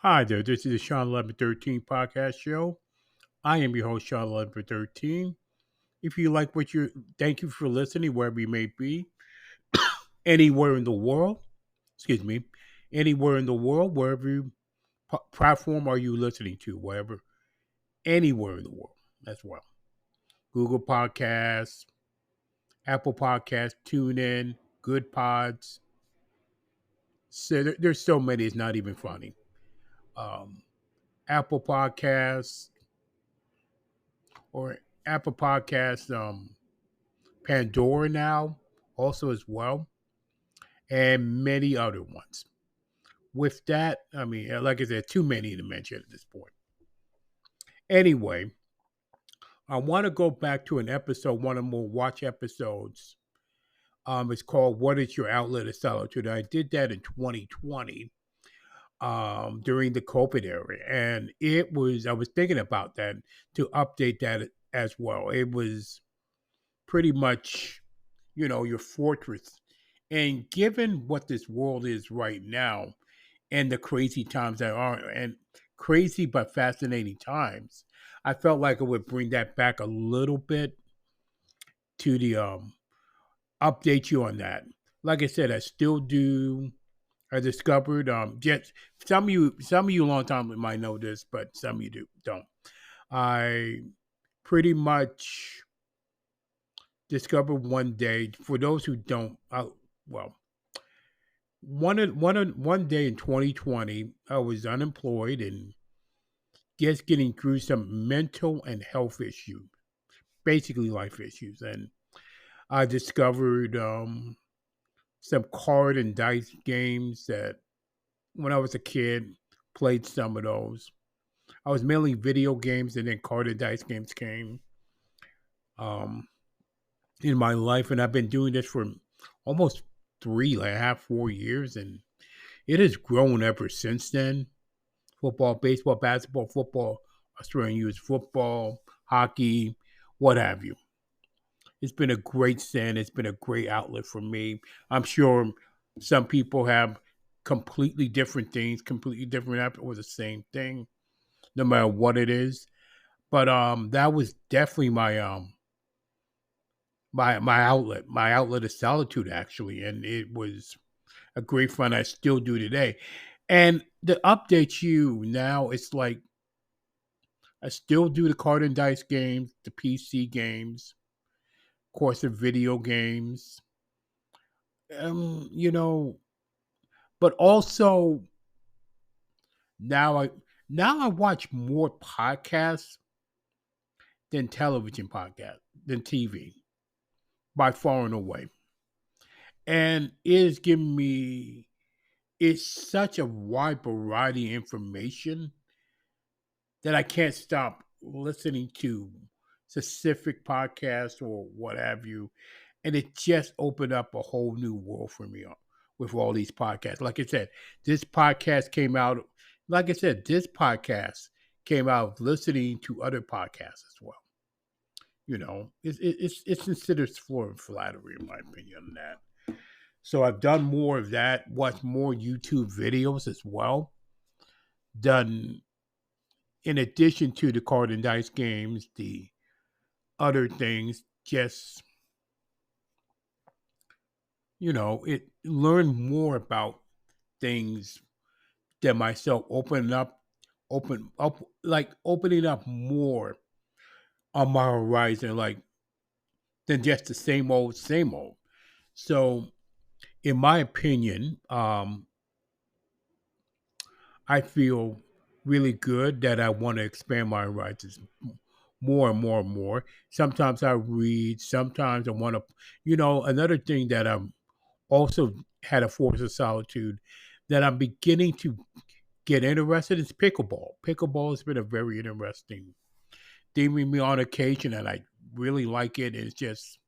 Hi there, this is the Sean 1113 podcast show. I am your host, Sean 1113. If you like what you're, thank you for listening, wherever you may be, anywhere in the world, excuse me, anywhere in the world, wherever platform are you listening to, wherever, anywhere in the world as well. Google Podcasts, Apple Podcasts, TuneIn, Good Pods. So there's so many, it's not even funny. Um, Apple Podcasts or Apple Podcasts, Pandora now, also as well, and many other ones. With that, I mean, like I said, too many to mention at this point. Anyway, I want to go back to an episode, one of the more watch episodes. It's called "What Is Your Outlet of Solitude?" I did that in 2020 during the COVID era, and I was thinking about that to update that as well. It was pretty much, your fortress. And given what this world is right now and the crazy times that are, and crazy but fascinating times, I felt like I would bring that back a little bit to the update you on that. Like I said, I still do. I discovered just some of you long time might know this, but some of you don't. I pretty much discovered one day. For those who don't, well, one day in 2020, I was unemployed and just getting through some mental and health issues, basically life issues, and I discovered some card and dice games that when I was a kid played some of those. I was mainly video games, and then card and dice games came um, in my life, and I've been doing this for almost 3.5, 4 years, and it has grown ever since then. Football, baseball, basketball, football, Australian youth football, hockey, what have you. It's been a great stand. It's been a great outlet for me. I'm sure some people have completely different things, completely different or the same thing, no matter what it is. But that was definitely my outlet of solitude actually, and it was a great fun. I still do today. And to update you now, it's like I still do the card and dice games, the PC games, of course, the video games. Um, you know, but also now I now I watch more podcasts than television podcasts than TV by far and away, and it has given me it's such a wide variety of information that I can't stop listening to specific podcasts or what have you. And it just opened up a whole new world for me with all these podcasts. Like I said, this podcast came out, like I said, this podcast came out of listening to other podcasts as well. It's considered floor and flattery, in my opinion, on that. So I've done more of that, watched more YouTube videos as well, done in addition to the card and dice games, the other things, just it learn more about things than myself, opening up more on my horizon, like than just the same old, same old. So, in my opinion, I feel really good that I want to expand my horizons more and more and more. Sometimes I read, sometimes I want to, another thing that I'm also had a force of solitude that I'm beginning to get interested in is pickleball. Pickleball has been a very interesting thing with me on occasion, and I really like it. It's just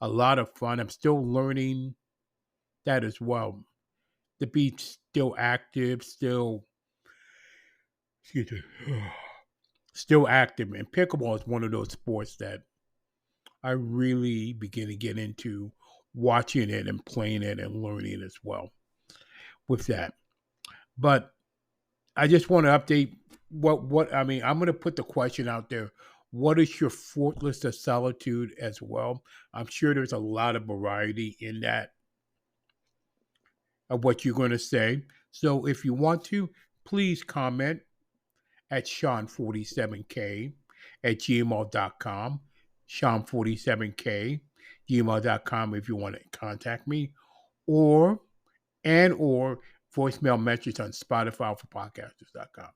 a lot of fun. I'm still learning that as well. To be still active, excuse me, still active. And pickleball is one of those sports that I really begin to get into watching it and playing it and learning as well with that. But I just want to update what I mean. I'm going to put the question out there. What is your fortress of solitude as well? I'm sure there's a lot of variety in that of what you're going to say. So if you want to, please comment at Sean47K at gmail.com. Sean47K, gmail.com if you want to contact me. Or voicemail message on Spotify for podcasters.com.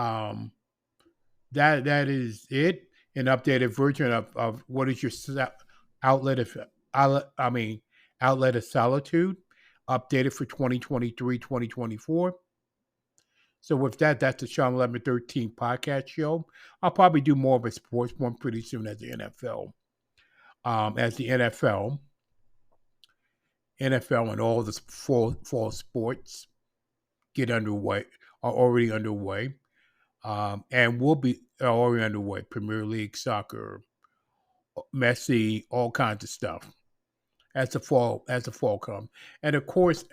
Um, that is it. An updated version of what is your outlet of I mean outlet of solitude, updated for 2023, 2024. So with that, that's the Sean 1113 podcast show. I'll probably do more of a sports one pretty soon as the NFL. As the NFL and all the fall sports get underway, are already underway. And will be already underway. Premier League, soccer, Messi, all kinds of stuff as the fall comes. And of course,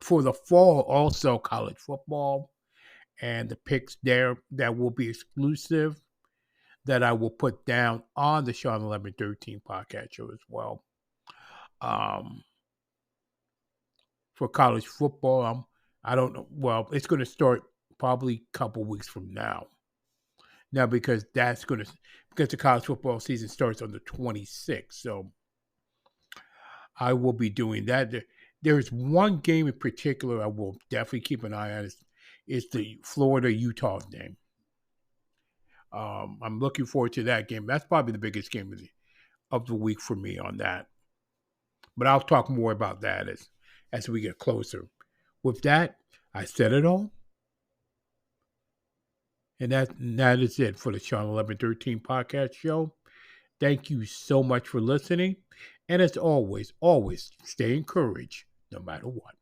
for the fall, also college football and the picks there that will be exclusive that I will put down on the Sean 1113 podcast show as well. Um, for college football, I don't know. Well, it's going to start probably a couple weeks from now. Now, because the college football season starts on the 26th. So I will be doing that. There's one game in particular I will definitely keep an eye on. It's the Florida-Utah game. I'm looking forward to that game. That's probably the biggest game of the week for me on that. But I'll talk more about that as we get closer. With that, I said it all. And that is it for the Sean 1113 podcast show. Thank you so much for listening. And as always, always stay encouraged no matter what.